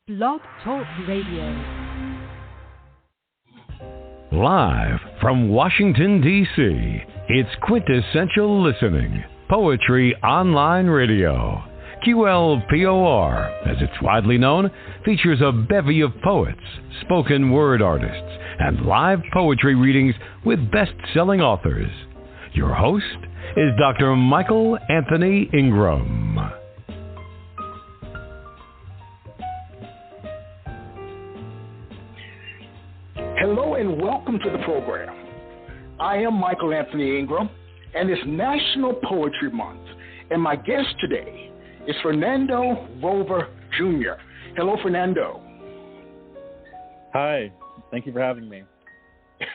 Blog Talk Radio. Live from Washington, D.C., it's Quintessential Listening, Poetry Online Radio. QLPOR, as it's widely known, features a bevy of poets, spoken word artists, and live poetry readings with best-selling authors. Your host is Dr. Michael Anthony Ingram. Hello and welcome to the program. I am Michael Anthony Ingram, and it's National Poetry Month, and my guest today is Fernando Rover Jr. Hello, Fernando. Hi. Thank you for having me.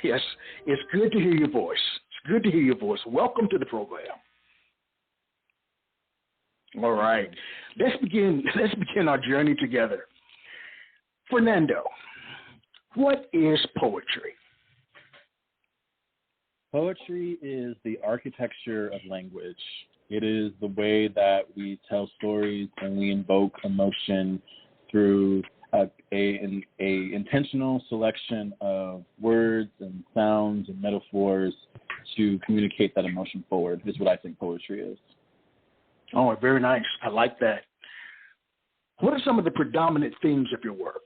Yes, it's good to hear your voice. It's good to hear your voice. Welcome to the program. All right. Let's begin our journey together. Fernando, what is poetry? Poetry is the architecture of language. It is the way that we tell stories and we invoke emotion through a intentional selection of words and sounds and metaphors to communicate that emotion forward, is what I think poetry is. Oh, very nice. I like that. What are some of the predominant themes of your work?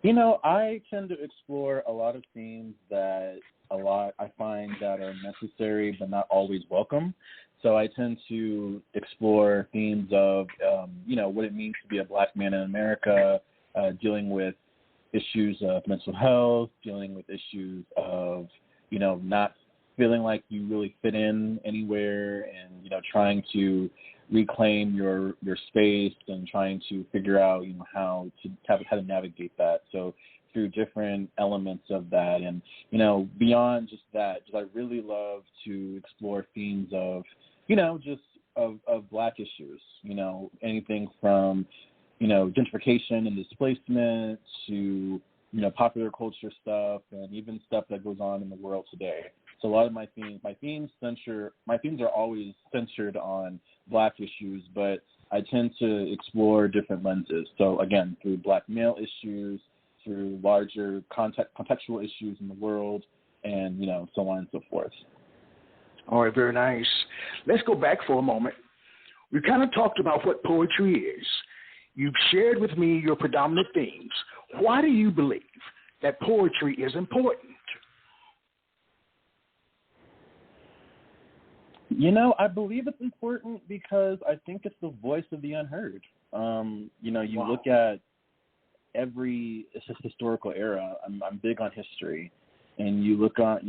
You know, I tend to explore a lot of themes that I find that are necessary but not always welcome. So I tend to explore themes of, what it means to be a Black man in America, dealing with issues of mental health, dealing with issues of, not feeling like you really fit in anywhere, and, trying to reclaim your space and trying to figure out, how to navigate that. So through different elements of that. And, beyond just that, I really love to explore themes of, of Black issues, anything from, gentrification and displacement to, popular culture stuff and even stuff that goes on in the world today. So a lot of my themes are always centered on Black issues, but I tend to explore different lenses. So again, through Black male issues, through larger contextual issues in the world, and, so on and so forth. All right, very nice. Let's go back for a moment. We kind of talked about what poetry is. You've shared with me your predominant themes. Why do you believe that poetry is important? I believe it's important because I think it's the voice of the unheard. Look at every historical era. I'm big on history, and you look at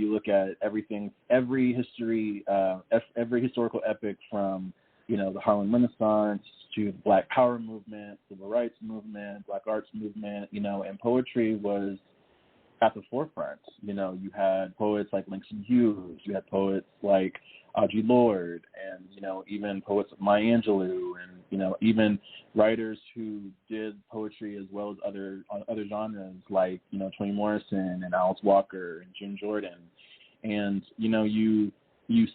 everything, every historical epic from the Harlem Renaissance to the Black Power movement, Civil Rights movement, Black Arts movement. And poetry was at the forefront. You had poets like Langston Hughes, you had poets like Audre Lorde, and even poets like Maya Angelou, and even writers who did poetry as well as other genres like Toni Morrison and Alice Walker and June Jordan. And you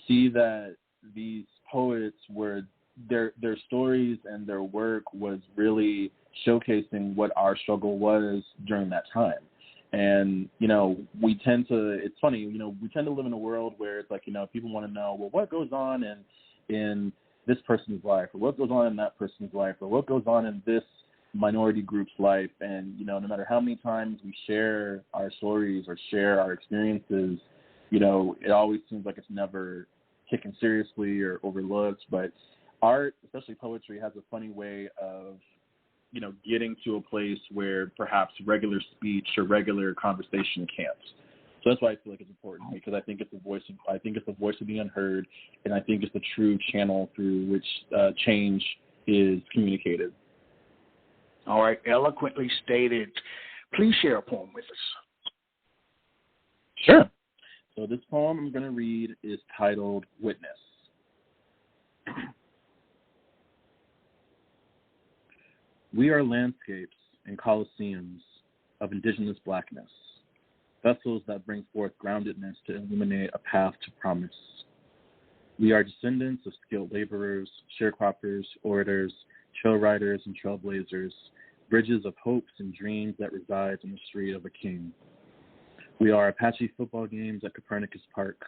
see that these poets were their stories and their work was really showcasing what our struggle was during that time. And, it's funny, we tend to live in a world where it's like, people want to know, well, what goes on in this person's life, or what goes on in that person's life, or what goes on in this minority group's life. And, no matter how many times we share our stories or share our experiences, it always seems like it's never taken seriously or overlooked. But art, especially poetry, has a funny way of getting to a place where perhaps regular speech or regular conversation can't. So that's why I feel like it's important, because I think it's the voice of the unheard, and I think it's the true channel through which change is communicated. All right, eloquently stated. Please share a poem with us. Sure. So this poem I'm going to read is titled Witness. We are landscapes and coliseums of indigenous blackness, vessels that bring forth groundedness to illuminate a path to promise. We are descendants of skilled laborers, sharecroppers, orators, trail riders and trailblazers, bridges of hopes and dreams that reside in the street of a king. We are Apache football games at Copernicus Park,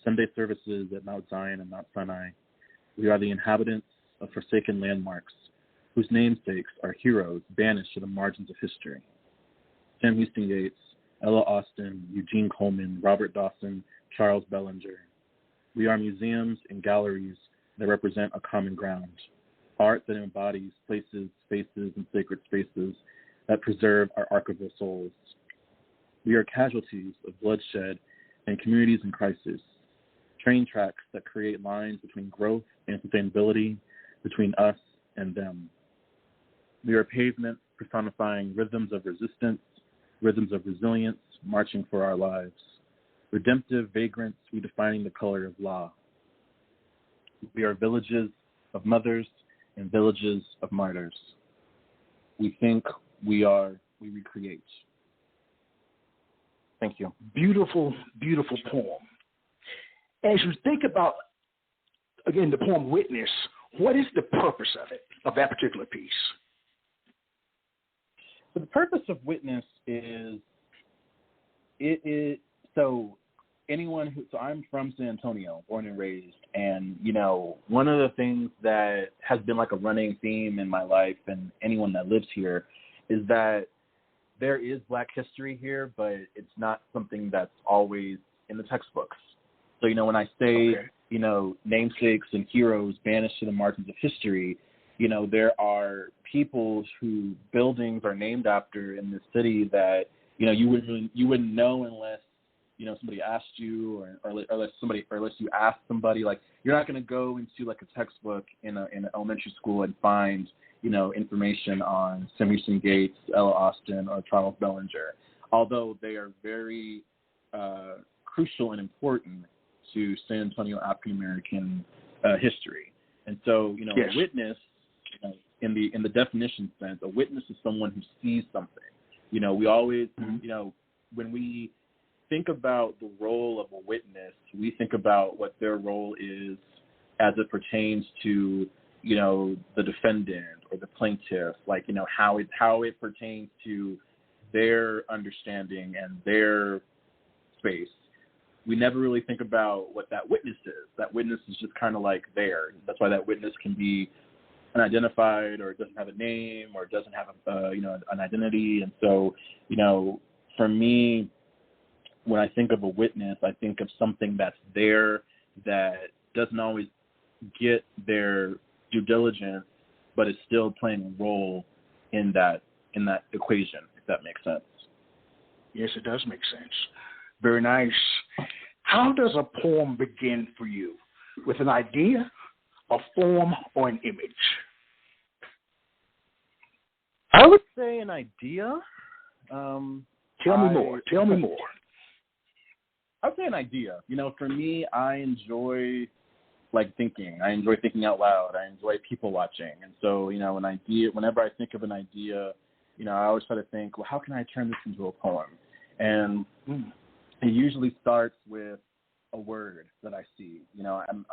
Sunday services at Mount Zion and Mount Sinai. We are the inhabitants of forsaken landmarks, whose namesakes are heroes banished to the margins of history. Sam Houston Gates, Ella Austin, Eugene Coleman, Robert Dawson, Charles Bellinger. We are museums and galleries that represent a common ground, art that embodies places, spaces, and sacred spaces that preserve our archival souls. We are casualties of bloodshed and communities in crisis, train tracks that create lines between growth and sustainability, between us and them. We are pavement personifying rhythms of resistance, rhythms of resilience, marching for our lives. Redemptive vagrants redefining the color of law. We are villages of mothers and villages of martyrs. We think, we recreate. Thank you. Beautiful, beautiful poem. As you think about, again, the poem Witness, what is the purpose of it, of that particular piece? So the purpose of Witness is, so I'm from San Antonio, born and raised, and, one of the things that has been like a running theme in my life and anyone that lives here is that there is Black history here, but it's not something that's always in the textbooks. So, when I say, namesakes and heroes banished to the margins of history, there are people whose buildings are named after in this city that, you wouldn't know unless, somebody asked you or unless you asked somebody. Like, you're not going to go into like a textbook in an elementary school and find, information on Sam Houston Gates, Ella Austin, or Charles Bellinger, although they are very crucial and important to San Antonio African American history. And so, yes. A witness, in the definition sense, a witness is someone who sees something. We always, when we think about the role of a witness, we think about what their role is as it pertains to, the defendant or the plaintiff, like, how it pertains to their understanding and their space. We never really think about what that witness is. That witness is just kind of like there. That's why that witness can be unidentified, or it doesn't have a name, or it doesn't have an identity. And so, for me, when I think of a witness, I think of something that's there that doesn't always get their due diligence, but is still playing a role in that equation, if that makes sense. Yes, it does make sense. Very nice. How does a poem begin for you? With an idea, a form, or an image? I would say an idea. Tell me more. I'd say an idea. For me, I enjoy thinking. I enjoy thinking out loud. I enjoy people watching. And so, an idea, whenever I think of an idea, I always try to think, well, how can I turn this into a poem? And it usually starts with a word that I see. I'm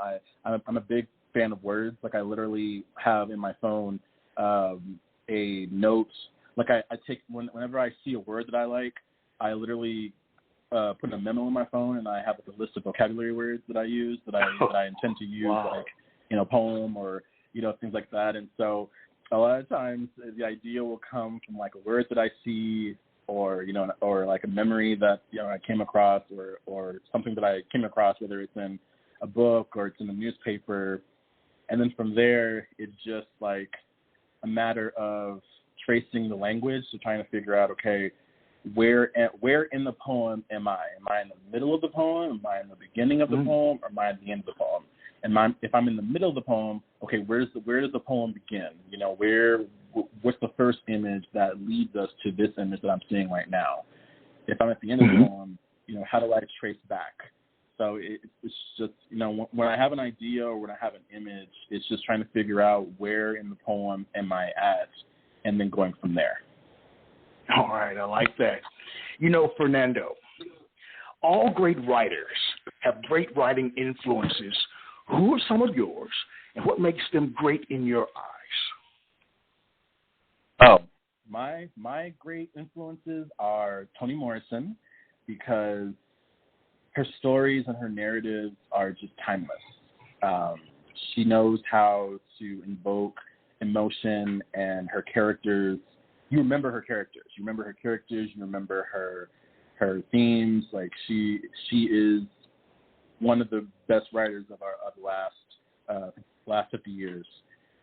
a big fan of words. Like, I literally have in my phone a note. Like, I take, whenever I see a word that I like, I literally put a memo in my phone, and I have a list of vocabulary words that I use that I intend to use, like in a poem or things like that. And so a lot of times the idea will come from like a word that I see, or or like a memory that I came across, or something that I came across, whether it's in a book or it's in the newspaper. And then from there, it's just like a matter of tracing the language, so trying to figure out, okay, where in the poem am I? Am I in the middle of the poem? Am I in the beginning of the poem? Or am I at the end of the poem? And if I'm in the middle of the poem, okay, where does the poem begin? What's the first image that leads us to this image that I'm seeing right now? If I'm at the end of the poem, how do I trace back? So it's just, when I have an idea or when I have an image, it's just trying to figure out where in the poem am I at, and then going from there. All right, I like that. Fernando, all great writers have great writing influences. Who are some of yours, and what makes them great in your eyes? my great influences are Toni Morrison, because her stories and her narratives are just timeless. She knows how to invoke emotion, and her characters. You remember her characters. You remember her themes. Like she is one of the best writers of the last 50 years.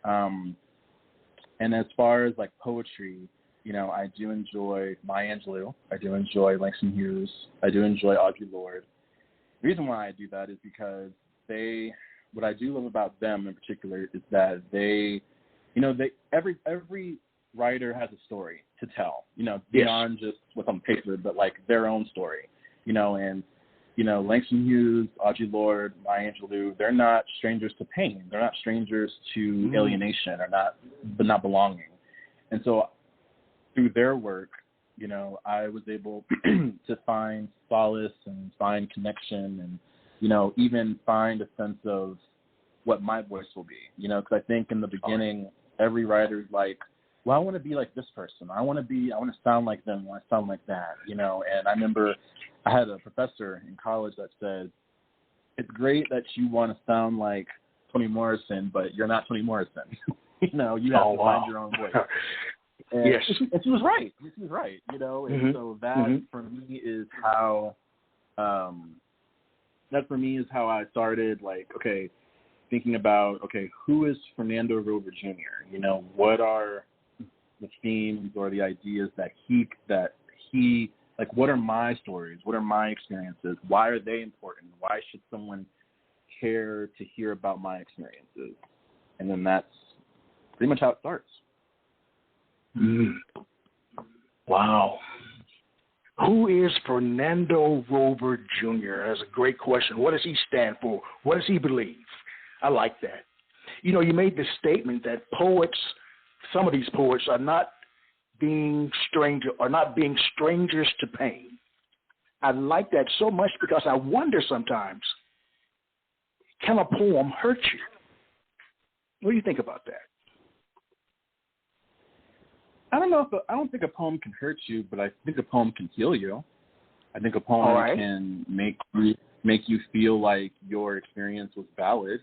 And as far as like poetry, I do enjoy Maya Angelou. I do enjoy Langston Hughes. I do enjoy Audre Lorde. The reason why I do that is because what I do love about them in particular is that every writer has a story to tell, beyond just what's on paper, but like their own story, and Langston Hughes, Audre Lorde, Maya Angelou, they're not strangers to pain. They're not strangers to alienation but not belonging. And so through their work, I was able to find solace and find connection and, even find a sense of what my voice will be, because I think in the beginning, every writer is like, well, I want to be like this person. I want to sound like them. I want to sound like that, and I remember I had a professor in college that said, it's great that you want to sound like Toni Morrison, but you're not Toni Morrison. You have to find your own voice. And yes. And she was right. And so that for me is how, I started, like, okay, thinking about, okay, who is Fernando Rover Jr.? What are the themes or the ideas that he like, what are my stories? What are my experiences? Why are they important? Why should someone care to hear about my experiences? And then that's pretty much how it starts. Wow. Who is Fernando Rover Jr.? That's a great question. What does he stand for? What does he believe? I like that. You made the statement that some of these poets are not being strangers to pain. I like that so much because I wonder sometimes, can a poem hurt you? What do you think about that? I don't think a poem can hurt you, but I think a poem can heal you. I think a poem can make you feel like your experience was valid,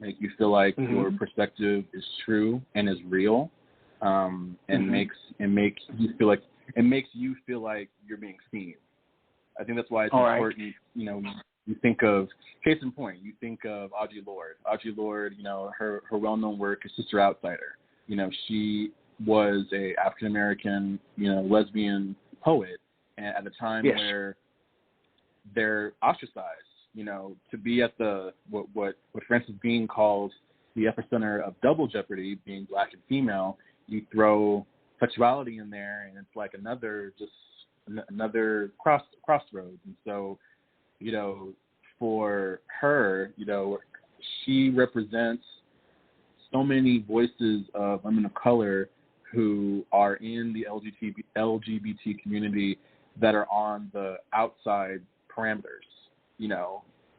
make you feel like your perspective is true and is real, and makes you feel like you're being seen. I think that's why it's important. You think of, case in point, you think of Audre Lorde. Audre Lorde, her well-known work is Sister Outsider. She was a African American, lesbian poet, and at a time where they're ostracized. To be at the what Francis Bean calls the epicenter of double jeopardy, being black and female. You throw sexuality in there, and it's like another crossroads. And so, for her, she represents so many voices of women of color who are in the LGBT community that are on the outside parameters,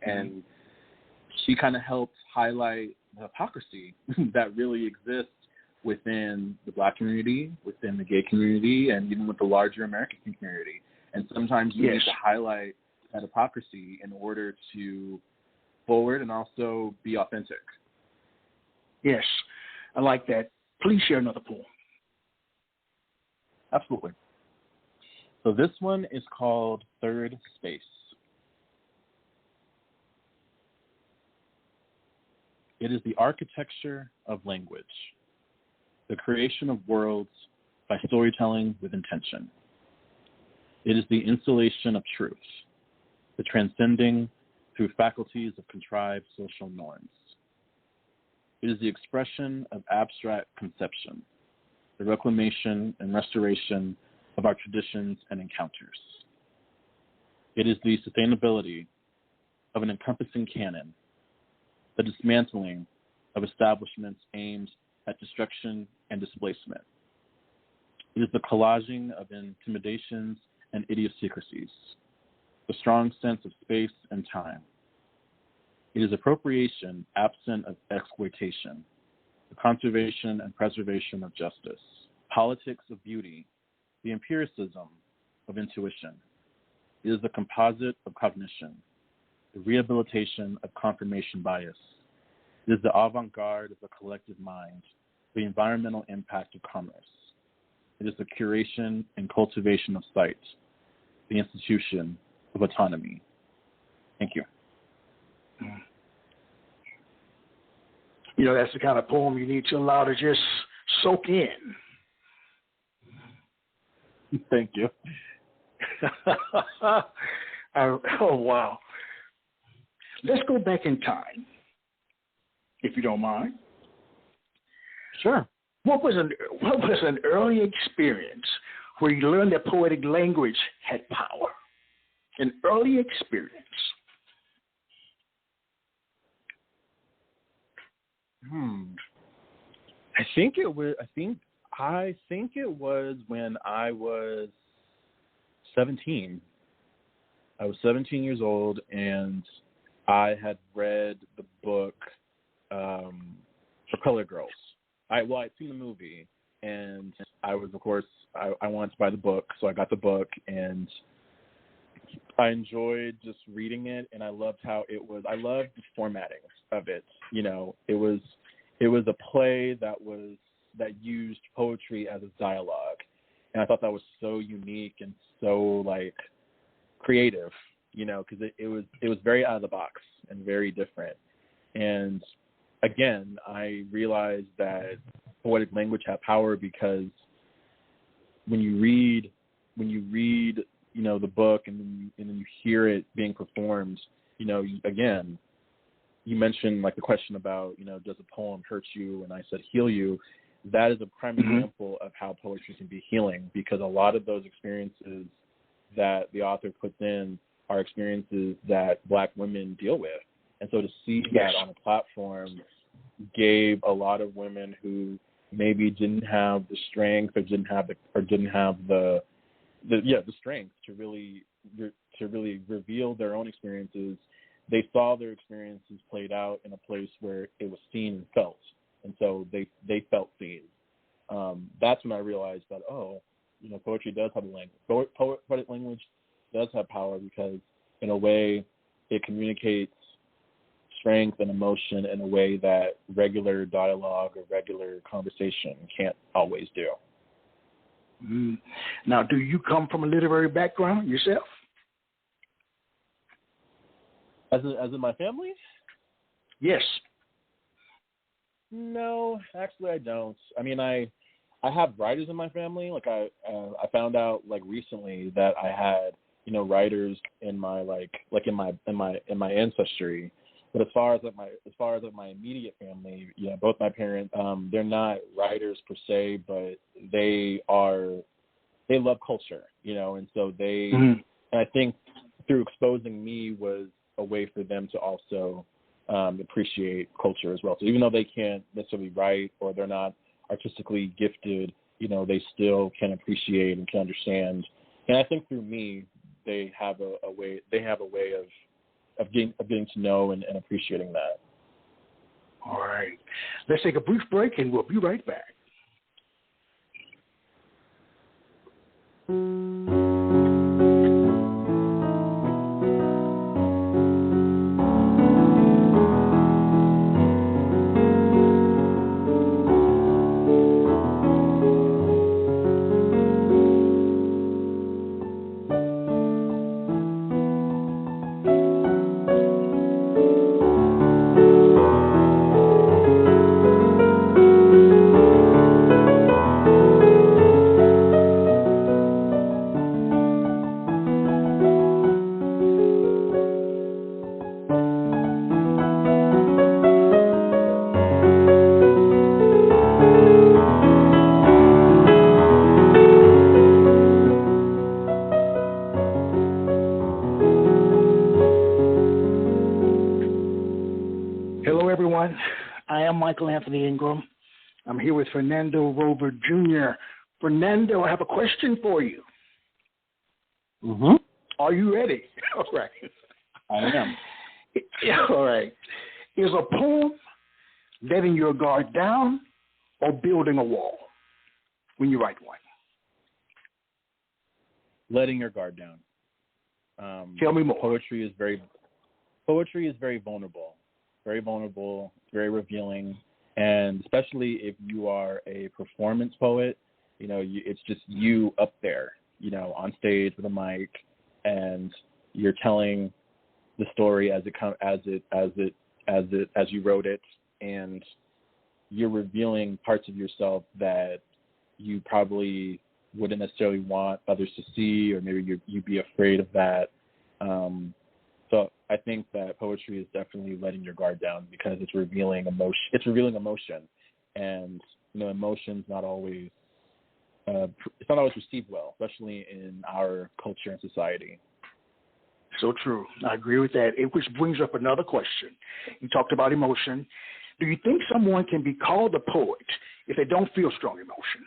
and she kind of helps highlight the hypocrisy that really exists within the black community, within the gay community, and even with the larger American community. And sometimes you need to highlight that hypocrisy in order to forward and also be authentic. Yes, I like that. Please share another poem. Absolutely. So this one is called Third Space. It is the architecture of language, the creation of worlds by storytelling with intention. It is the installation of truth, the transcending through faculties of contrived social norms. It is the expression of abstract conception, the reclamation and restoration of our traditions and encounters. It is the sustainability of an encompassing canon, the dismantling of establishments aimed at destruction and displacement. It is the collaging of intimidations and idiosyncrasies, the strong sense of space and time. It is appropriation absent of exploitation, the conservation and preservation of justice, politics of beauty the empiricism of intuition. It is the composite of cognition, the rehabilitation of confirmation bias. It is the avant-garde of the collective mind, the environmental impact of commerce. It is the curation and cultivation of sight, the institution of autonomy. Thank you. You know, that's the kind of poem you need to allow to just soak in. Thank you. Oh, wow. Let's go back in time, if you don't mind. Sure. What was an early experience where you learned that poetic language had power? An early experience. I think it was when I was 17. I was 17 years old, and I had read the book For Color Girls. I'd seen the movie, and I was, of course, I wanted to buy the book, so I got the book, and I enjoyed just reading it, and I loved how it was. I loved the formatting of it. You know, it was a play that used poetry as a dialogue, and I thought that was so unique and so like creative. You know, because it was very out of the box and very different. And again, I realized that poetic language had power because when you read, you know, the book and then you hear it being performed, you know, again, you mentioned like the question about, you know, does a poem hurt you? And I said heal you. That is a prime example of how poetry can be healing, because a lot of those experiences that the author puts in are experiences that Black women deal with. And so to see that on a platform gave a lot of women who maybe didn't have the strength or didn't have the strength to really reveal their own experiences. They saw their experiences played out in a place where it was seen and felt. And so they felt seen. That's when I realized that, you know, poetry does have a language. Poetic language does have power, because in a way it communicates strength and emotion in a way that regular dialogue or regular conversation can't always do. Now, do you come from a literary background yourself? As in my family? Yes. No, actually I don't. I mean, I have writers in my family. Like I found out like recently that I had, you know, writers in my in my ancestry. But as far as my immediate family, you know, both my parents, they're not writers per se, but they love culture, you know, and so and I think through exposing me was a way for them to also appreciate culture as well. So even though they can't necessarily write or they're not artistically gifted, you know, they still can appreciate and can understand. And I think through me, they have a way of getting to know and appreciating that. All right. Let's take a brief break and we'll be right back. I'm here with Fernando Rover Jr. Fernando, I have a question for you. Mm-hmm. Are you ready? All right. I am. All right. Is a poem letting your guard down or building a wall when you write one? letting your guard down. Tell me more. Poetry is very vulnerable, very revealing, and especially if you are a performance poet, it's just you up there, on stage with a mic, and you're telling the story as you wrote it, and you're revealing parts of yourself that you probably wouldn't necessarily want others to see, or maybe you'd be afraid of that. So I think that poetry is definitely letting your guard down because it's revealing emotion. It's revealing emotion, and emotion's not always it's not always received well, especially in our culture and society. So true. I agree with that. Which brings up another question. You talked about emotion. Do you think someone can be called a poet if they don't feel strong emotions?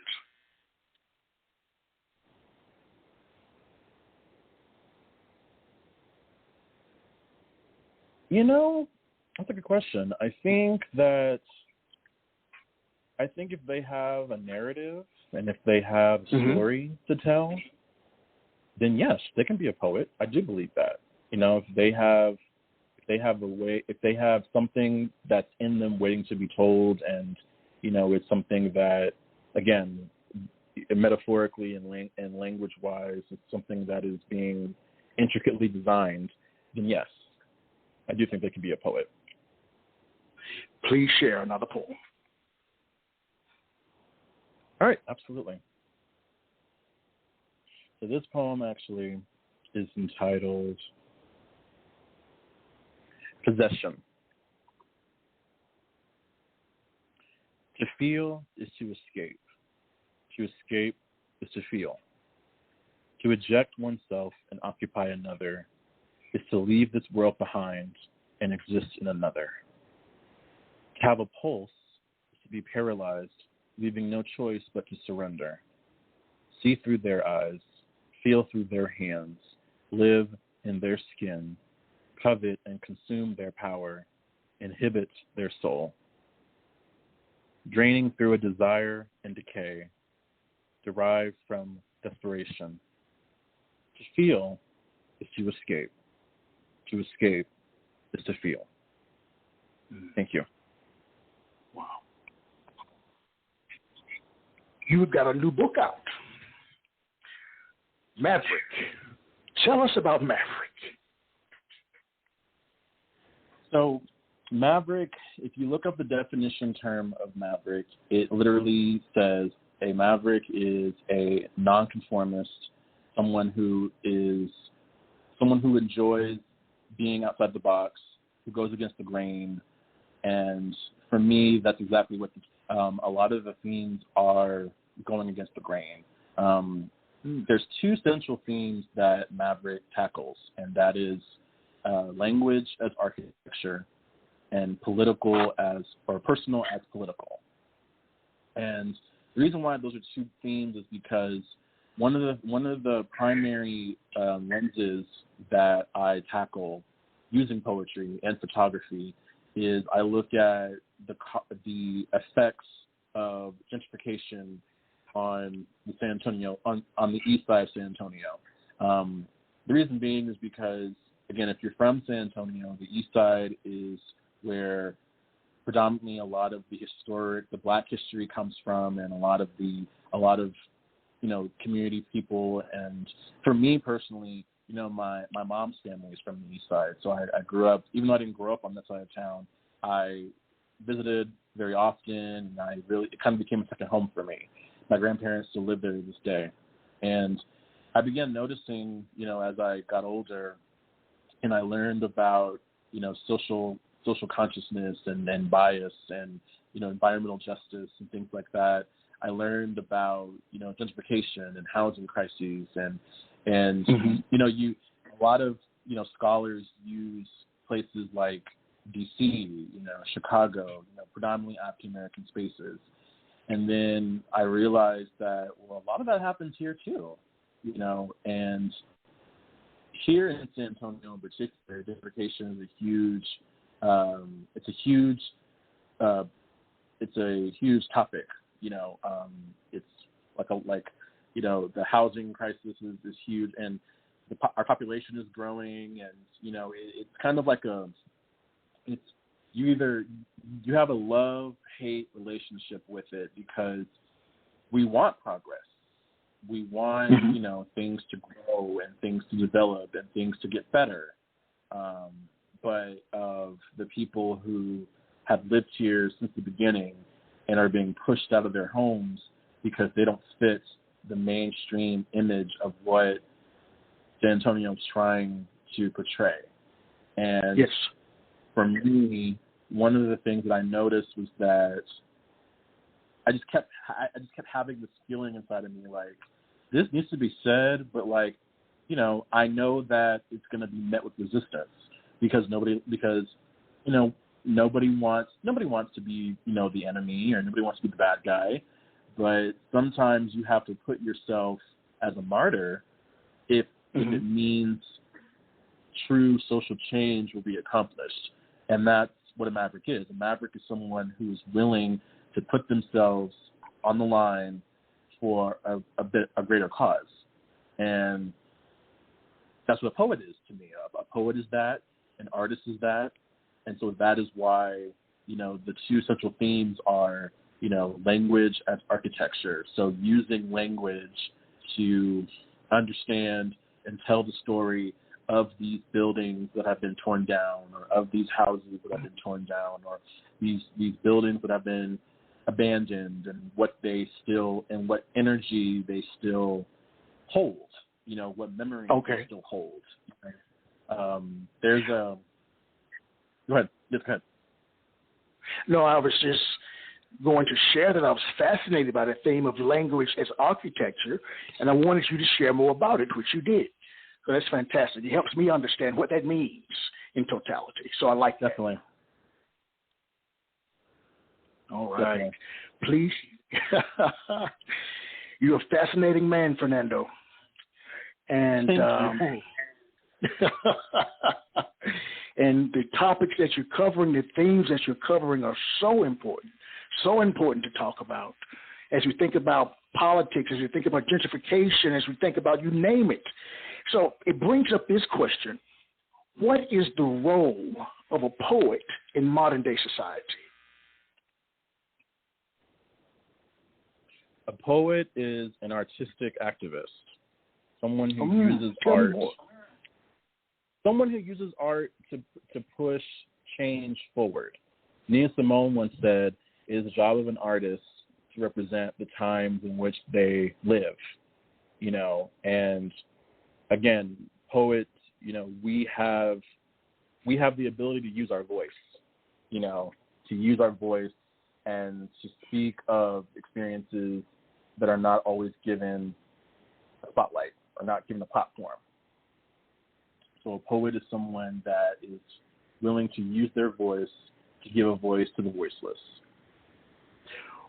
That's a good question. I think if they have a narrative and if they have a story to tell, then yes, they can be a poet. I do believe that. If they have something that's in them waiting to be told, and it's something that, again, metaphorically and language-wise, it's something that is being intricately designed, then yes, I do think they can be a poet. Please share another poem. All right, absolutely. So this poem actually is entitled Possession. To feel is to escape. To escape is to feel. To eject oneself and occupy another is to leave this world behind and exist in another. To have a pulse is to be paralyzed, leaving no choice but to surrender. See through their eyes, feel through their hands, live in their skin, covet and consume their power, inhibit their soul. Draining through a desire and decay, derived from desperation. To feel is to escape. To escape is to feel. Thank you. Wow. You've got a new book out, Maverick. Tell us about Maverick. So Maverick, if you look up the definition term of maverick, it literally says a maverick is a nonconformist, someone who enjoys being outside the box, who goes against the grain. And for me, that's exactly what a lot of the themes are, going against the grain. There's two central themes that Maverick tackles, and that is language as architecture and personal as political. And the reason why those are two themes is because one of the primary lenses that I tackle using poetry and photography is I look at the effects of gentrification on the San Antonio on the east side of San Antonio. The reason being is because, again, if you're from San Antonio, the east side is where predominantly a lot of the Black history comes from, and a lot of community people. And for me personally, my mom's family is from the east side, so I grew up, even though I didn't grow up on that side of town, I visited very often, and it kind of became a second home for me. My grandparents still live there to this day. And I began noticing, as I got older and I learned about, social consciousness and bias and, environmental justice and things like that, I learned about, gentrification and housing crises and a lot of, scholars use places like DC, Chicago, predominantly African American spaces. And then I realized that, a lot of that happens here too, and here in San Antonio in particular, gentrification is a huge topic. It's the housing crisis is huge, and our population is growing, and it's kind of like you have a love-hate relationship with it, because we want progress. We want, things to grow and things to develop and things to get better. But of the people who have lived here since the beginning and are being pushed out of their homes because they don't fit the mainstream image of what San Antonio is trying to portray. And yes, for me, one of the things that I noticed was that I just kept having this feeling inside of me, like, this needs to be said, but I know that it's going to be met with resistance because nobody wants to be, the enemy, or nobody wants to be the bad guy. But sometimes you have to put yourself as a martyr if it means true social change will be accomplished. And that's what a maverick is. A maverick is someone who is willing to put themselves on the line for a greater cause. And that's what a poet is to me. A poet is that, an artist is that. And so that is why, the two central themes are, language and architecture. So using language to understand and tell the story of these buildings that have been torn down, or of these houses that have been torn down, or these buildings that have been abandoned, and what they still, and what energy they still hold, what memory they still hold. There's a... Go ahead. Yes, go ahead. No, I was just going to share that I was fascinated by the theme of language as architecture, and I wanted you to share more about it, which you did. So that's fantastic. It helps me understand what that means in totality. So I like that. Definitely. All right. Definitely. Please. You're a fascinating man, Fernando. And and the topics that you're covering, the themes that you're covering are so important to talk about. As we think about politics, as we think about gentrification, as we think about you name it. So it brings up this question: what is the role of a poet in modern day society? A poet is an artistic activist, someone who uses art. Someone who uses art to push change forward. Nina Simone once said, "It is the job of an artist to represent the times in which they live." And again, poets, we have the ability to use our voice, and to speak of experiences that are not always given a spotlight or not given a platform. So a poet is someone that is willing to use their voice to give a voice to the voiceless.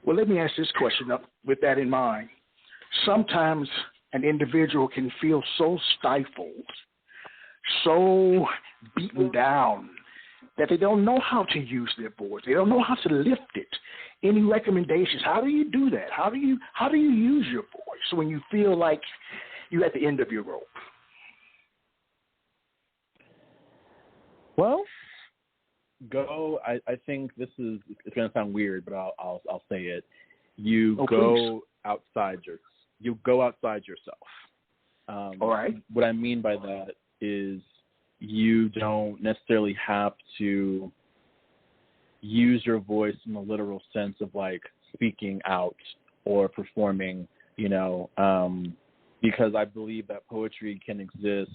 Well, let me ask this question up with that in mind. Sometimes an individual can feel so stifled, so beaten down, that they don't know how to use their voice. They don't know how to lift it. Any recommendations? How do you do that? How do you use your voice when you feel like you're at the end of your rope? Well, I think it's going to sound weird, but I'll say it. Go outside yourself. All right. What I mean by that is you don't necessarily have to use your voice in the literal sense of like speaking out or performing, because I believe that poetry can exist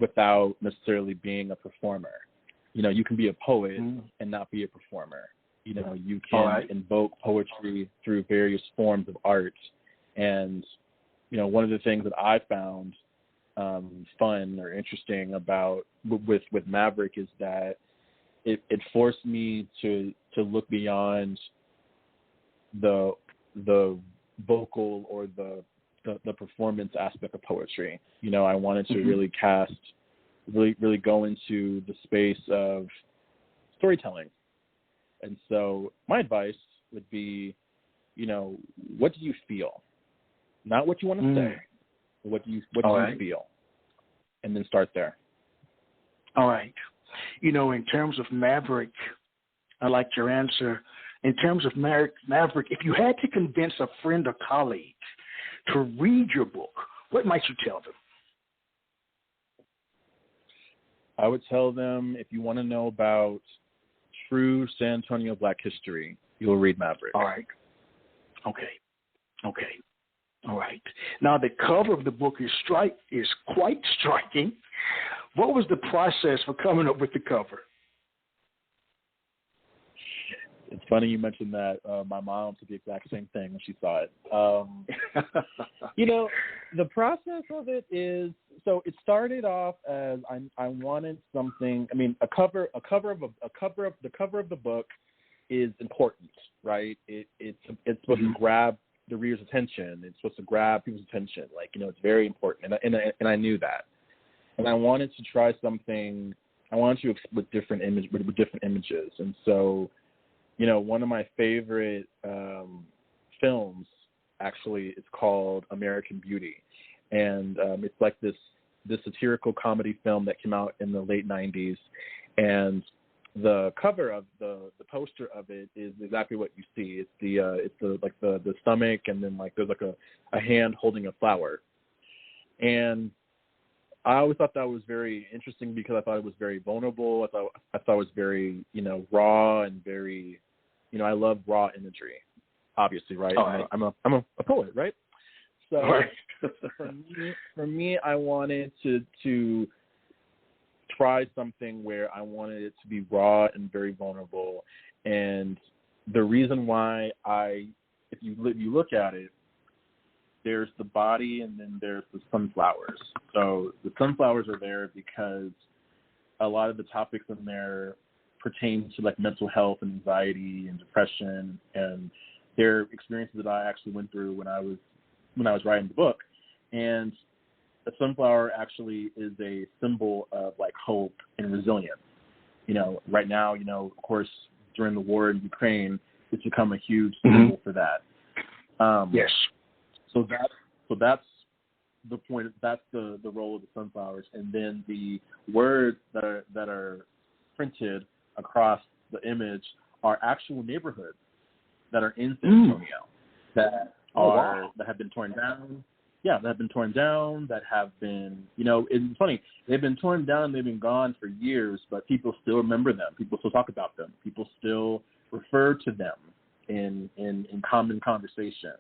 without necessarily being a performer. You can be a poet and not be a performer. You can invoke poetry through various forms of art. And, one of the things that I found fun or interesting about with Maverick is that it forced me to look beyond the vocal or the performance aspect of poetry. I wanted to really really go into the space of storytelling. And so my advice would be, what do you feel? Not what you want to say, but what you feel, and then start there. All right. You know, in terms of Maverick, I liked your answer. In terms of Maverick, if you had to convince a friend or colleague to read your book, what might you tell them? I would tell them, if you want to know about true San Antonio Black history, you'll read Maverick. All right. Okay. All right. Now, the cover of the book is quite striking. What was the process for coming up with the cover? It's funny you mentioned that. My mom did the exact same thing when she saw it. You know, the process of it is, so it started off as I wanted something. I mean, the cover of the book is important, right? It's supposed to grab the reader's attention. It's supposed to grab people's attention. Like, you know, it's very important, and I knew that. And I wanted to try something. I wanted to with different images, and so, you know, one of my favorite films actually is called American Beauty, and it's like this satirical comedy film that came out in the late 90s, and the cover of the poster of it is exactly what you see. It's the stomach, and then like there's like a hand holding a flower, and I always thought that was very interesting because I thought it was very vulnerable. I thought it was very, you know, raw and very, you know, I love raw imagery, obviously, right? I'm a poet, right? So for me, I wanted to try something where I wanted it to be raw and very vulnerable. And the reason why if you look at it, there's the body and then there's the sunflowers. So the sunflowers are there because a lot of the topics in there pertain to like mental health and anxiety and depression, and they're experiences that I actually went through when I was writing the book. And the sunflower actually is a symbol of like hope and resilience. You know, right now, you know, of course, during the war in Ukraine, it's become a huge symbol for that. Yes. So that's the point. That's the role of the sunflowers, and then the words that are printed across the image are actual neighborhoods that are in San Antonio that have been torn down. Yeah, that have been torn down. That have been, you know, it's funny. They've been torn down. They've been gone for years, but people still remember them. People still talk about them. People still refer to them in common conversation.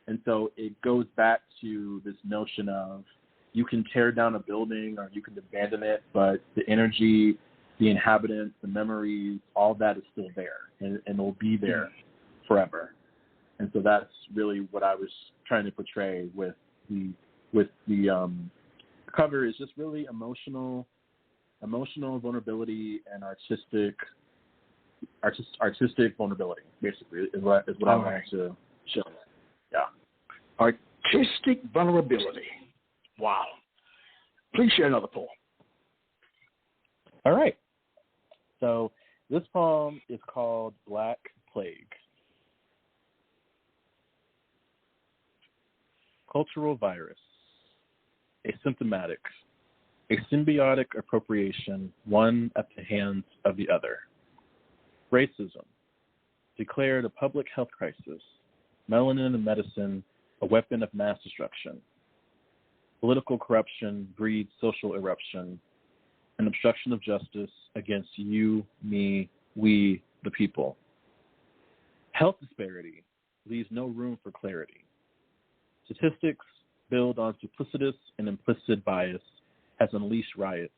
And so it goes back to this notion of you can tear down a building or you can abandon it, but the energy, the inhabitants, the memories, all that is still there, and it will be there forever. And so that's really what I was trying to portray with the cover, is just really emotional vulnerability and artistic vulnerability, basically, is what I wanted to show. Yeah. Artistic vulnerability. Wow. Please share another poem. All right. So this poem is called Black Plague. Cultural virus. A symptomatic, a symbiotic appropriation, one at the hands of the other. Racism. Declared a public health crisis. Melanin in medicine, a weapon of mass destruction. Political corruption breeds social eruption. An obstruction of justice against you, me, we, the people. Health disparity leaves no room for clarity. Statistics build on duplicitous and implicit bias has unleashed riots.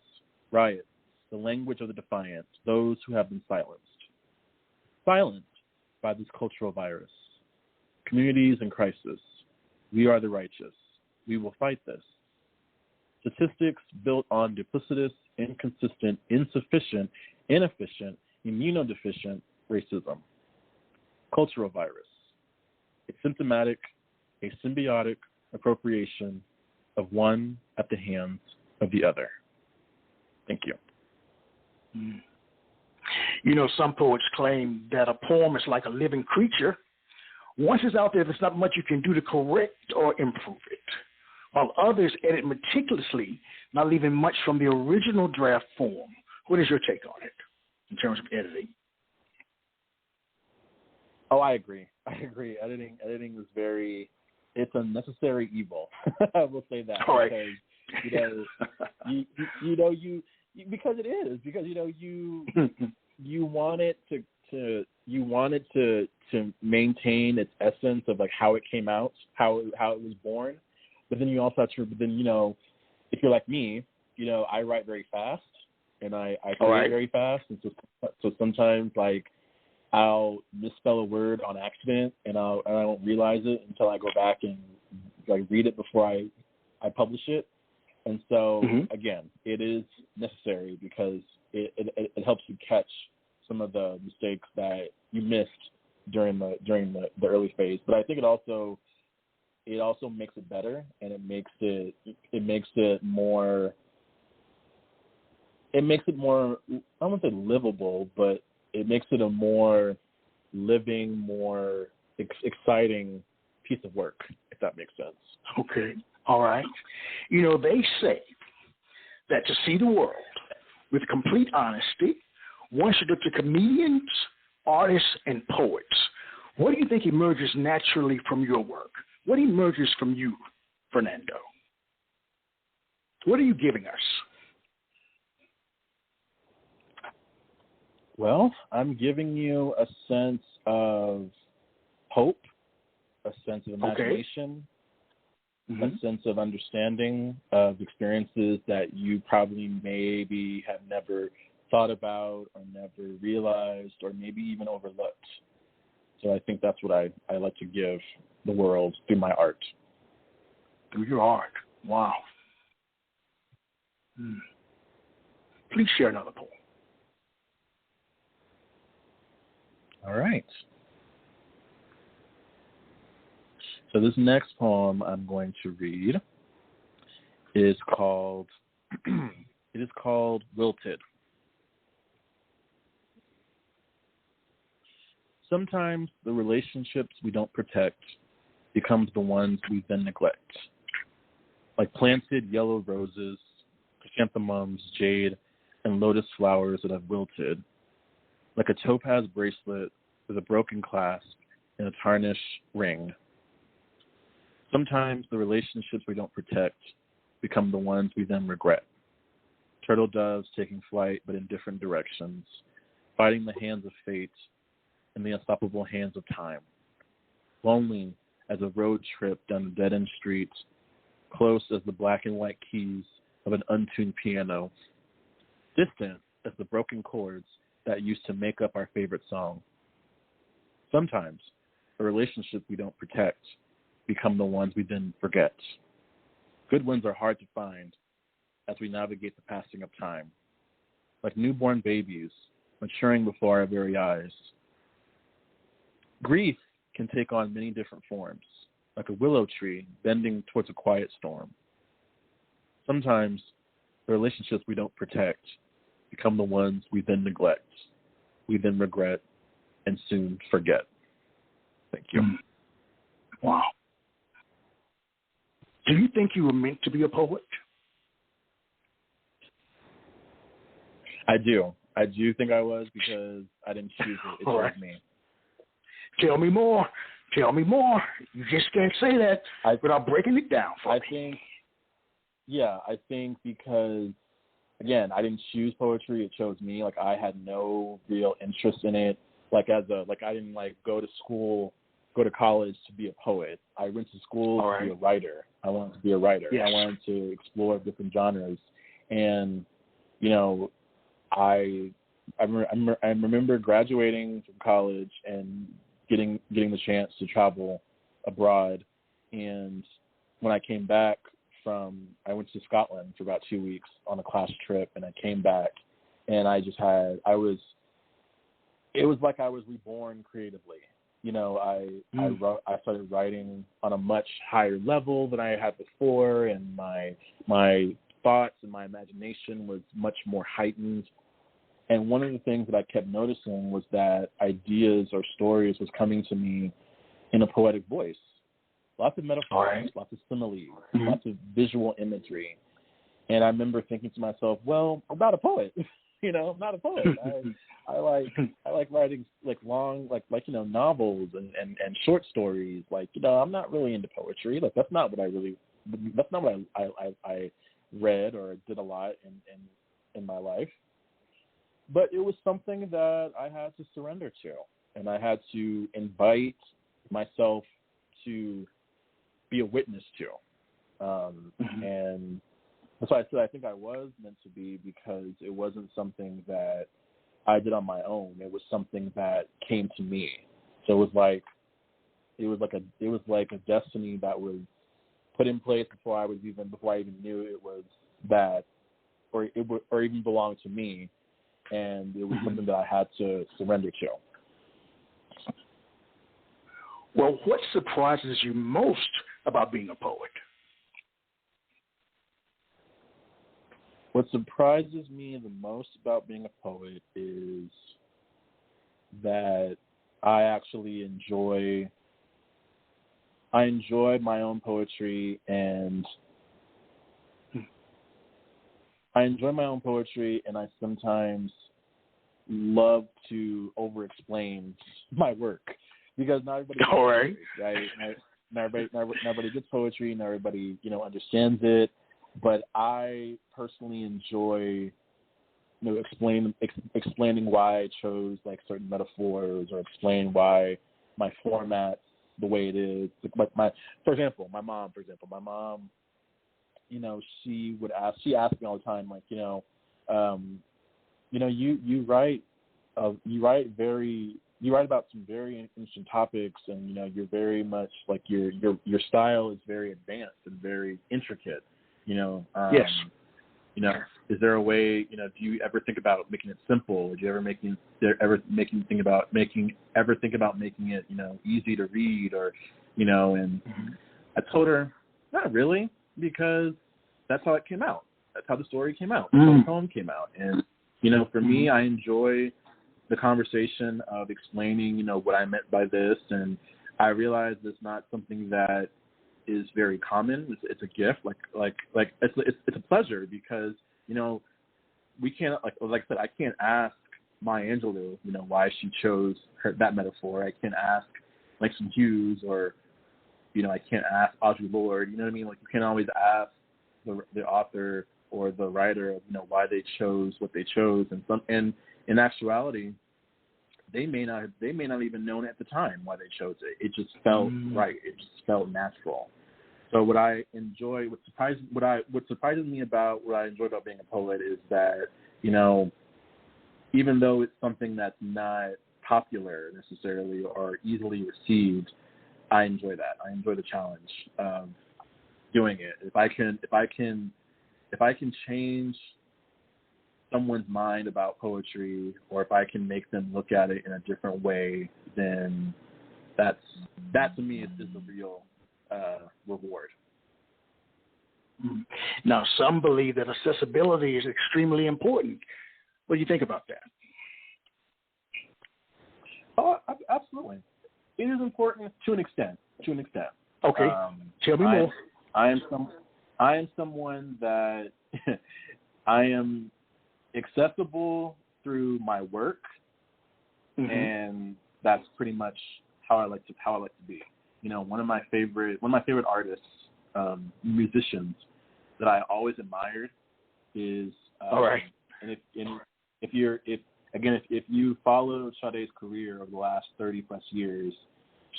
Riots, the language of the defiant, those who have been silenced. Silenced by this cultural virus. Communities in crisis. We are the righteous. We will fight this. Statistics built on duplicitous, inconsistent, insufficient, inefficient, immunodeficient racism. Cultural virus. A symptomatic, a symbiotic appropriation of one at the hands of the other. Thank you. You know, some poets claim that a poem is like a living creature Once it's out there, there's not much you can do to correct or improve it, while others edit meticulously, not leaving much from the original draft form. What is your take on it in terms of editing? Oh, I agree. Editing is it's a necessary evil. I will say that. All right. Because, because it is, because, you want it to maintain its essence of like how it came out, how it was born. But then you also have to, if you're like me, I write very fast and I create very fast. And so sometimes like I'll misspell a word on accident and I don't realize it until I go back and like read it before I publish it. And so again, it is necessary because it helps you catch some of the mistakes that you missed during the early phase. But I think it also makes it better, and it makes it more. I don't want to say livable, but it makes it a more living, more exciting piece of work, if that makes sense. Okay. All right. They say that to see the world with complete honesty, one should look to comedians, artists, and poets. What do you think emerges naturally from your work? What emerges from you, Fernando? What are you giving us? Well, I'm giving you a sense of hope, a sense of imagination, a sense of understanding of experiences that you probably maybe have never thought about or never realized or maybe even overlooked. So I think that's what I like to give the world through my art. Through your art. Wow. Please share another poem. All right. So this next poem I'm going to read is called Wilted. Sometimes the relationships we don't protect becomes the ones we then neglect. Like planted yellow roses, chrysanthemums, jade, and lotus flowers that have wilted. Like a topaz bracelet with a broken clasp and a tarnished ring. Sometimes the relationships we don't protect become the ones we then regret. Turtle doves taking flight but in different directions, fighting the hands of fate and the unstoppable hands of time. Lonely as a road trip down a dead-end street, close as the black and white keys of an untuned piano, distant as the broken chords that used to make up our favorite song. Sometimes the relationships we don't protect become the ones we then forget. Good ones are hard to find as we navigate the passing of time. Like newborn babies maturing before our very eyes. Grief can take on many different forms, like a willow tree bending towards a quiet storm. Sometimes the relationships we don't protect become the ones we then neglect, we then regret, and soon forget. Thank you. Wow. Do you think you were meant to be a poet? I do. I do think I was because I didn't choose it. It chose me. Tell me more. Tell me more. You just can't say that without breaking it down for me. I think because, again, I didn't choose poetry. It chose me. Like, I had no real interest in it. I didn't, go to college to be a poet. I went to school to be a writer. I wanted to be a writer. Yes. I wanted to explore different genres. And, I remember graduating from college and getting the chance to travel abroad. And when I came back I went to Scotland for about 2 weeks on a class trip, and I came back and it was like I was reborn creatively. I started writing on a much higher level than I had before, and my thoughts and my imagination was much more heightened. And one of the things that I kept noticing was that ideas or stories was coming to me in a poetic voice. Lots of metaphors, right. lots of similes, lots of visual imagery. And I remember thinking to myself, well, I'm not a poet. I'm not a poet. I like writing like long, like novels and short stories. I'm not really into poetry. Like that's not what I read or did a lot in my life. But it was something that I had to surrender to, and I had to invite myself to be a witness to. And that's why I said I think I was meant to be, because it wasn't something that I did on my own. It was something that came to me. So it was like a destiny that was put in place before I even knew it was that, or even belonged to me, and it was something that I had to surrender to. Well, what surprises you most about being a poet? What surprises me the most about being a poet is that I actually enjoy my own poetry, and I sometimes love to over-explain my work, because not everybody gets poetry, right? Not everybody gets poetry, not everybody understands it, but I personally enjoy explaining why I chose like certain metaphors, or explain why my format's the way it is. Like for example, my mom, she asked me all the time, like, you write about some very interesting topics, and you're very much like your style is very advanced and very intricate. Yes. Is there a way? Do you ever think about making it simple? Do you ever think about making it easy to read, or And I told her, not really, because that's how it came out. That's how the story came out. That's how the poem came out. And for me, I enjoy the conversation of explaining, what I meant by this, and I realized it's not something that is very common. It's a gift. Like it's a pleasure, because we can't like I said, I can't ask Maya Angelou why she chose that metaphor. I can't ask Langston Hughes, or I can't ask Audre Lorde. You know what I mean? Like, you can't always ask the author or the writer why they chose what they chose. And in actuality, they may not even known at the time why they chose it. It just felt right. It just felt natural. So what surprises me about what I enjoy about being a poet is that, even though it's something that's not popular necessarily or easily received, I enjoy that. I enjoy the challenge of doing it. If I can change someone's mind about poetry, or if I can make them look at it in a different way, then that to me is the real reward. Now, some believe that accessibility is extremely important. What do you think about that? Oh, absolutely. It is important to an extent. Okay. Tell me more. I am someone that I am accessible through my work, and that's pretty much how I like to be. One of my favorite artists, musicians that I always admired is all right. And if you follow Sade's career over the last 30 plus years,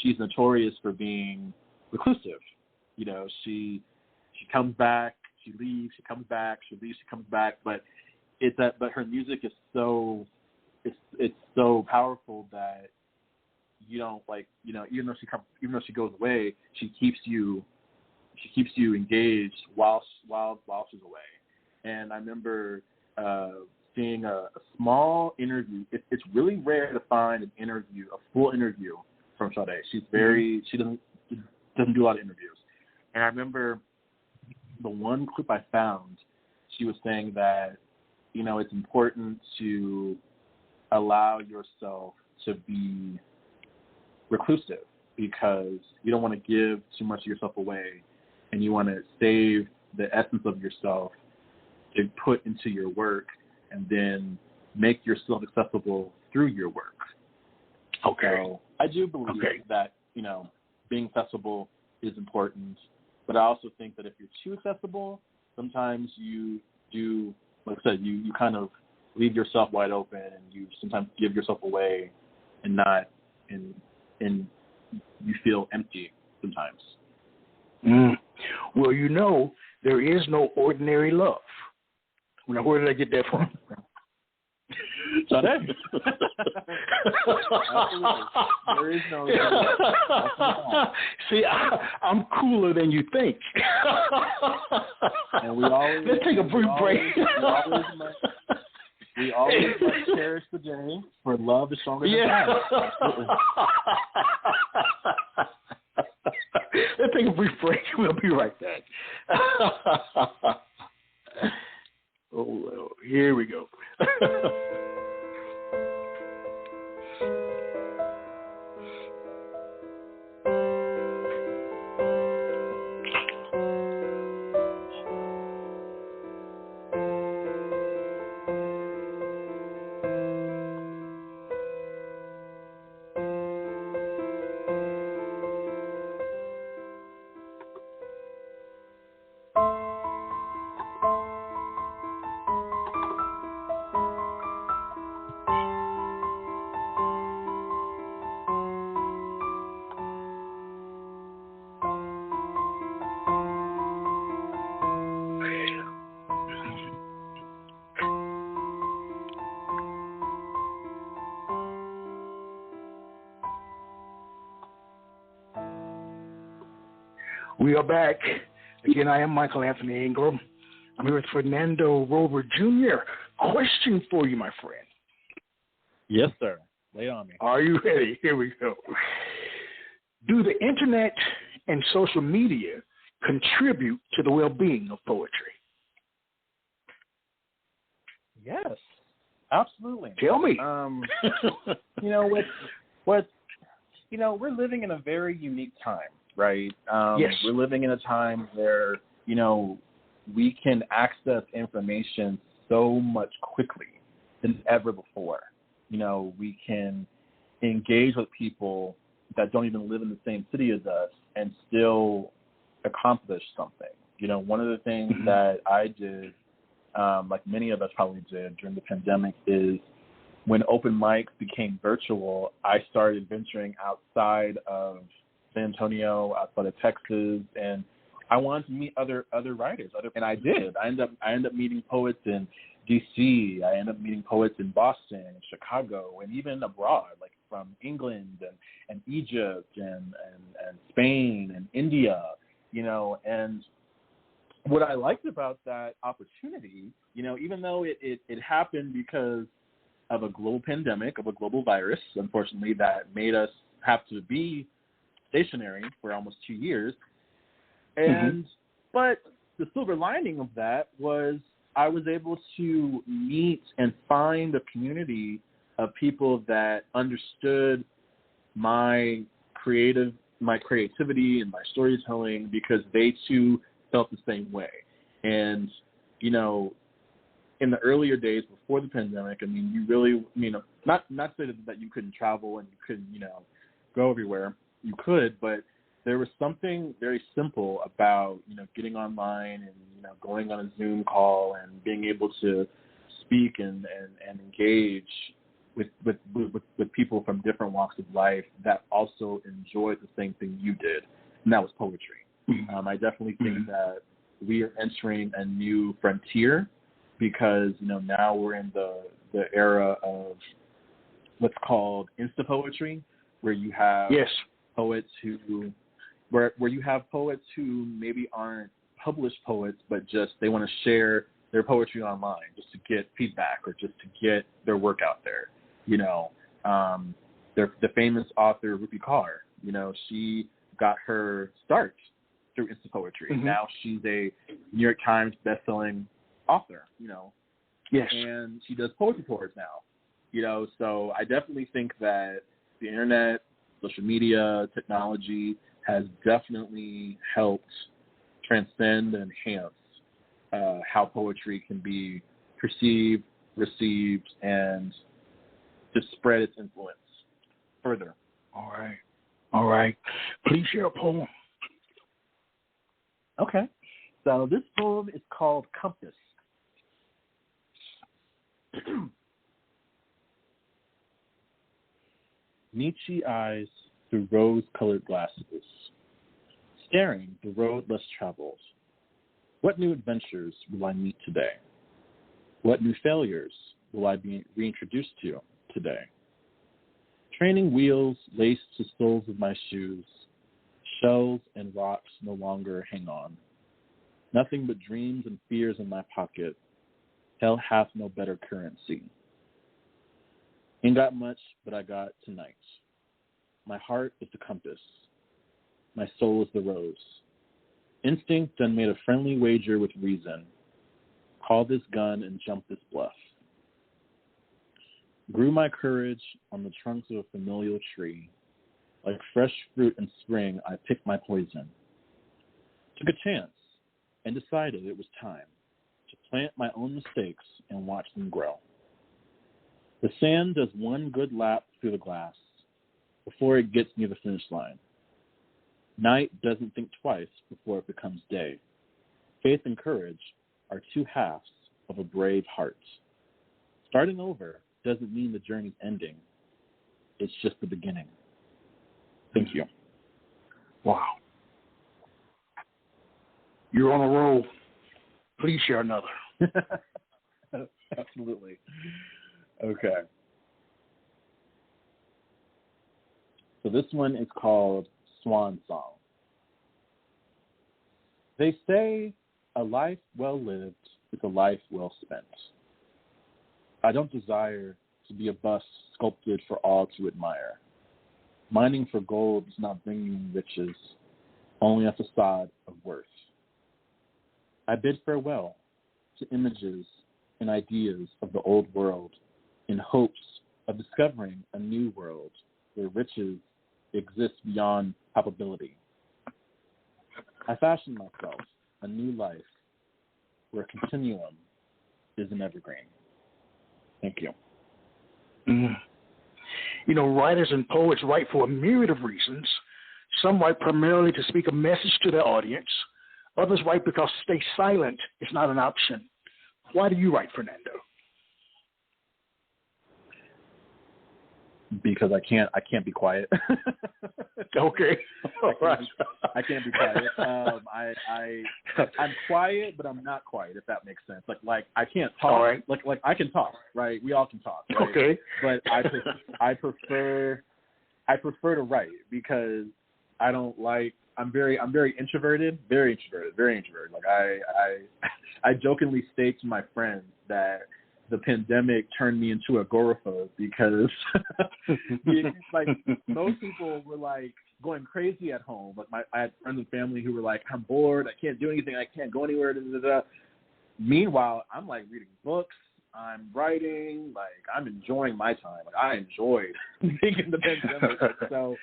she's notorious for being reclusive. She comes back, she leaves, she comes back, she leaves, she comes back, but her music is so powerful that you don't even though she goes away, she keeps you engaged while she's away. And I remember seeing a small interview. It's really rare to find a full interview from Sade. She's she doesn't do a lot of interviews. And I remember the one clip I found, she was saying that it's important to allow yourself to be reclusive, because you don't want to give too much of yourself away, and you want to save the essence of yourself to put into your work and then make yourself accessible through your work. Okay. So I do believe that, being accessible is important, but I also think that if you're too accessible, sometimes you do, like I said, you kind of leave yourself wide open, and you sometimes give yourself away and you feel empty sometimes. Well, there is no ordinary love. Now, where did I get that from? Absolutely. There is no. See, I'm cooler than you think. And we always let's take a brief break. We always must cherish the day, for love is stronger than time. Let's take a brief break. We'll be right back. Oh, well, here we go. We are back. Again, I am Michael Anthony Ingram. I'm here with Fernando Rover Jr. Question for you, my friend. Yes, sir. Lay on me. Are you ready? Here we go. Do the internet and social media contribute to the well-being of poetry? Yes, absolutely. Tell me. We're living in a very unique time, right? Yes. We're living in a time where, we can access information so much quickly than ever before. We can engage with people that don't even live in the same city as us and still accomplish something. One of the things that I did, like many of us probably did during the pandemic, is when open mics became virtual, I started venturing outside of San Antonio, outside of Texas, and I wanted to meet other writers, and I did. I ended up meeting poets in D.C. I ended up meeting poets in Boston and Chicago, and even abroad, like from England and Egypt and Spain and India, And what I liked about that opportunity, even though it happened because of a global pandemic, of a global virus, unfortunately, that made us have to be stationary for almost 2 years. But the silver lining of that was I was able to meet and find a community of people that understood my creativity and my storytelling, because they too felt the same way. And, in the earlier days before the pandemic, you really, not say that you couldn't travel and you couldn't, go everywhere. You could, but there was something very simple about, getting online and, going on a Zoom call and being able to speak and engage with people from different walks of life that also enjoyed the same thing you did, and that was poetry. I definitely think that we are entering a new frontier because, now we're in the era of what's called Insta poetry, where you have poets where you have poets who maybe aren't published poets, but just they want to share their poetry online just to get feedback or just to get their work out there. The famous author Rupi Kaur, she got her start through Insta poetry. Now she's a New York Times bestselling author, and she does poetry tours now, so I definitely think that the internet social media, technology has definitely helped transcend and enhance how poetry can be perceived, received, and to spread its influence further. All right. Please share a poem. Okay. So this poem is called Compass. Nietzsche eyes through rose-colored glasses, staring the road less traveled. What new adventures will I meet today? What new failures will I be reintroduced to today? Training wheels laced to soles of my shoes, shells and rocks no longer hang on. Nothing but dreams and fears in my pocket. Hell hath no better currency. Ain't got much, but I got tonight. My heart is the compass. My soul is the rose. Instinct done made a friendly wager with reason. Call this gun and jump this bluff. Grew my courage on the trunks of a familial tree. Like fresh fruit in spring, I picked my poison. Took a chance and decided it was time to plant my own mistakes and watch them grow. The sand does one good lap through the glass before it gets near the finish line. Night doesn't think twice before it becomes day. Faith and courage are two halves of a brave heart. Starting over doesn't mean the journey's ending. It's just the beginning. Thank you. Wow. You're on a roll. Please share another. Absolutely. Okay. So this one is called Swan Song. They say a life well lived is a life well spent. I don't desire to be a bust sculpted for all to admire. Mining for gold does not bring you riches, only a facade of worth. I bid farewell to images and ideas of the old world in hopes of discovering a new world where riches exist beyond probability. I fashion myself a new life where continuum is an evergreen. Thank you. Mm. You know, writers and poets write for a myriad of reasons. Some write primarily to speak a message to their audience. Others write because to stay silent is not an option. Why do you write, Fernando? Because I can't be quiet. Okay. All right. I can't be quiet. I'm quiet, but I'm not quiet, if that makes sense. Like I can't talk. All right. Like I can talk, right? We all can talk, right? Okay. But I prefer to write because I don't like. I'm very introverted, very introverted. Like I jokingly state to my friends that the pandemic turned me into agoraphobe because like most people were like going crazy at home. Like I had friends and family who were like, I'm bored, I can't do anything, I can't go anywhere. Da, da, da. Meanwhile, I'm like reading books, I'm writing, like I'm enjoying my time. Like I enjoyed being in the pandemic. So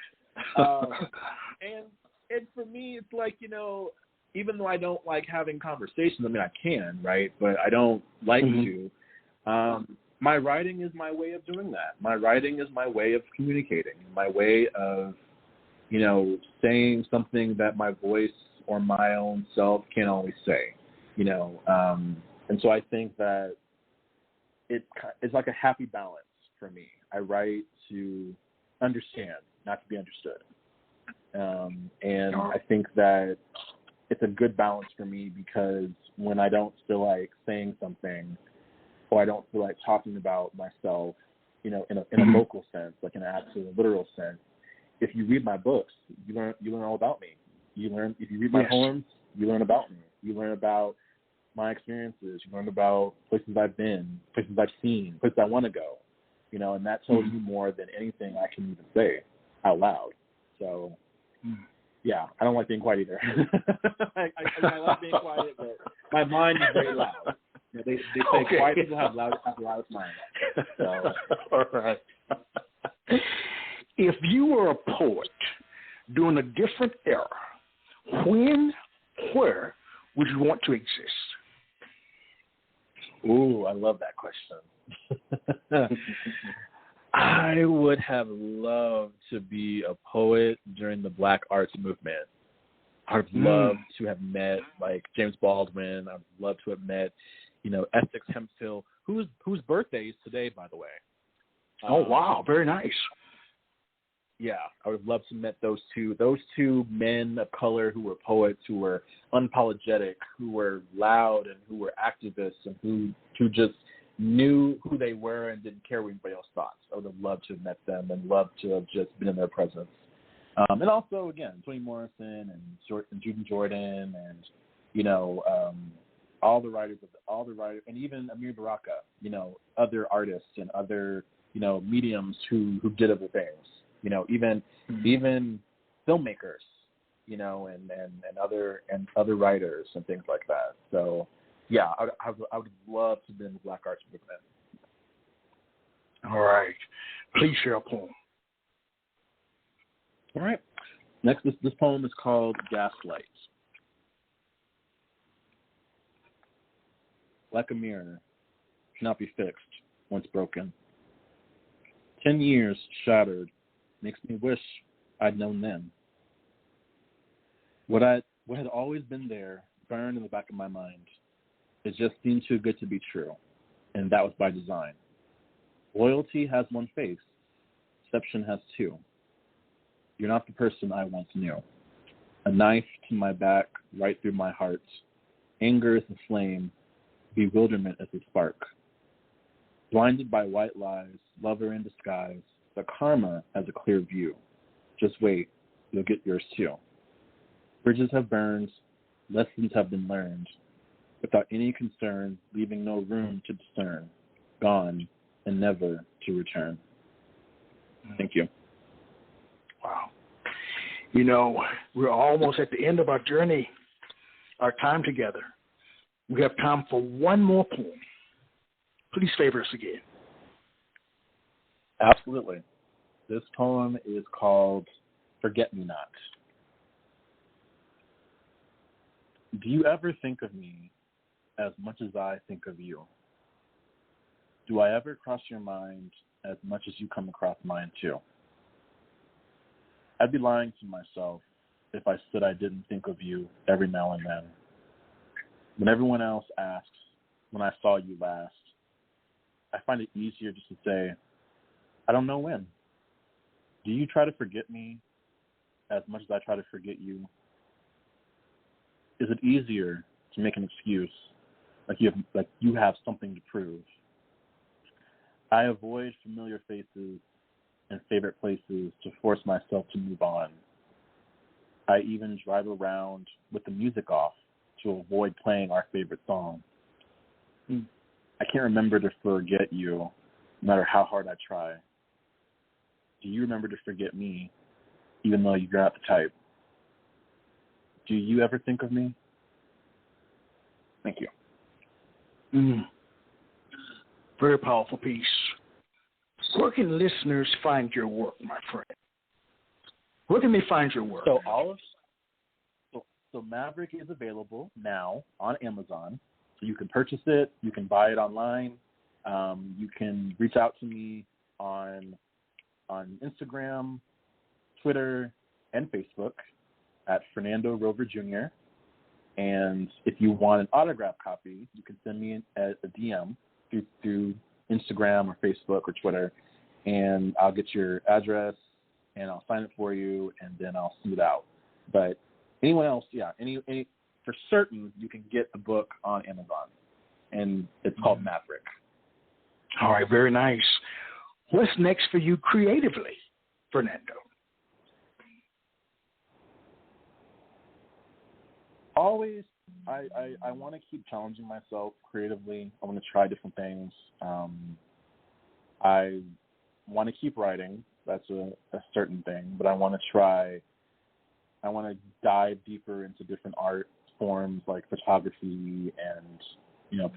and for me, it's like, you know, even though I don't like having conversations, I mean, I can, right? But I don't like to. My writing is my way of doing that. My writing is my way of communicating, my way of, you know, saying something that my voice or my own self can't always say, you know. And so I think that it's like a happy balance for me. I write to understand, not to be understood. And I think that it's a good balance for me because when I don't feel like saying something or I don't feel like talking about myself, you know, in a vocal sense, like in an absolute literal sense, if you read my books, you learn all about me. If you read my poems, you learn about me. You learn about my experiences. You learn about places I've been, places I've seen, places I want to go, you know, and that tells you more than anything I can even say out loud. So, yeah, I don't like being quiet either. I like being quiet, but my mind is very loud. You know, they say quiet people have the loudest mind. So. All right. if you were a poet during a different era, when, where would you want to exist? Ooh, I love that question. I would have loved to be a poet during the Black arts movement. I'd love to have met like James Baldwin. I'd love to have met, Essex Hemphill, whose birthday is today, by the way. Oh wow, very nice. Yeah, I would have loved to met those two men of color who were poets, who were unapologetic, who were loud, and who were activists, and who just knew who they were and didn't care what anybody else thought. I would have loved to have met them and loved to have just been in their presence. And also, again, Toni Morrison and Judy Jordan and, all the writers, and even Amir Baraka, other artists and other, mediums who did other things, even filmmakers, and other writers and things like that. So, yeah, I would love to be in the Black arts movement. All right. Please share a poem. All right. Next, this poem is called Gaslight. Like a mirror, cannot be fixed once broken. 10 years shattered makes me wish I'd known then. What had always been there, burned in the back of my mind. It just seemed too good to be true, and that was by design. Loyalty has one face, deception has two. You're not the person I once knew. A knife to my back, right through my heart. Anger is the flame, bewilderment is the spark. Blinded by white lies, lover in disguise, but karma has a clear view. Just wait, you'll get yours too. Bridges have burned, lessons have been learned, without any concern, leaving no room to discern, gone and never to return. Thank you. Wow. We're almost at the end of our journey, our time together. We have time for one more poem. Please favor us again. Absolutely. This poem is called Forget Me Not. Do you ever think of me as much as I think of you? Do I ever cross your mind as much as you come across mine too? I'd be lying to myself if I said I didn't think of you every now and then. When everyone else asks when I saw you last, I find it easier just to say, I don't know when. Do you try to forget me as much as I try to forget you? Is it easier to make an excuse, like you have something to prove? I avoid familiar faces and favorite places to force myself to move on. I even drive around with the music off to avoid playing our favorite song. I can't remember to forget you, no matter how hard I try. Do you remember to forget me, even though you're not the type? Do you ever think of me? Thank you. Very powerful piece. Where can listeners find your work, my friend? Where can they find your work? So Maverick is available now on Amazon. So you can purchase it. You can buy it online. You can reach out to me on Instagram, Twitter, and Facebook at Fernando Rover Jr. And if you want an autograph copy, you can send me a DM through Instagram or Facebook or Twitter, and I'll get your address and I'll sign it for you, and then I'll send it out. But anyone else, any for certain, you can get the book on Amazon, and it's called Maverick. All right, very nice. What's next for you creatively, Fernando? Always, I want to keep challenging myself creatively. I want to try different things. I want to keep writing. That's a certain thing. But I want to dive deeper into different art forms like photography and,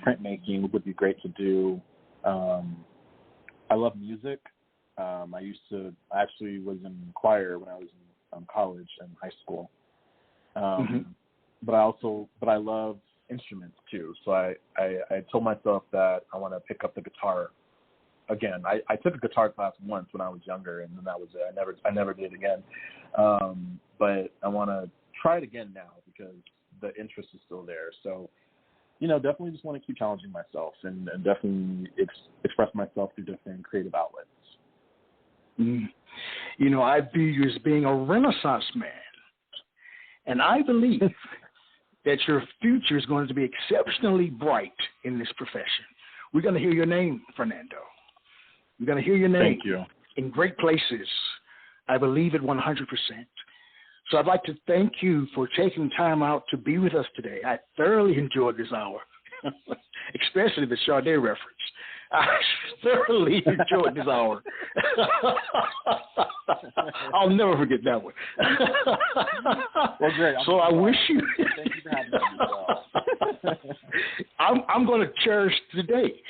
printmaking would be great to do. I love music. I actually was in choir when I was in college and high school. But I love instruments too. So I told myself that I want to pick up the guitar again. I took a guitar class once when I was younger, and then that was it. I never did it again. But I want to try it again now because the interest is still there. So, definitely just want to keep challenging myself and definitely express myself through different creative outlets. I view you as being a Renaissance man, and I believe that your future is going to be exceptionally bright in this profession. We're going to hear your name, Fernando. We're going to hear your name. Thank you. In great places. I believe it 100%. So I'd like to thank you for taking time out to be with us today. I thoroughly enjoyed this hour, especially the Sade reference. I thoroughly enjoyed this hour. I'll never forget that one. Well, great. So I wish you. Thank you for having me as well. I'm going to cherish today.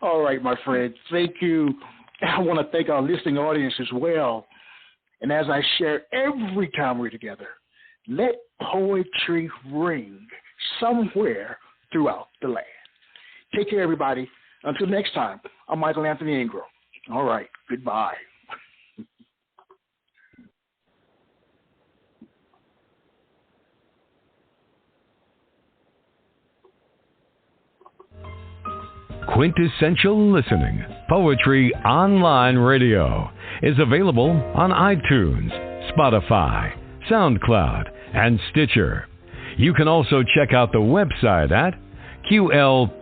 All right, my friend. Thank you. I want to thank our listening audience as well. And as I share every time we're together, let poetry ring somewhere throughout the land. Take care, everybody. Until next time, I'm Michael Anthony Ingram. All right, goodbye. Quintessential Listening, Poetry Online Radio, is available on iTunes, Spotify, SoundCloud, and Stitcher. You can also check out the website at qlpor.com.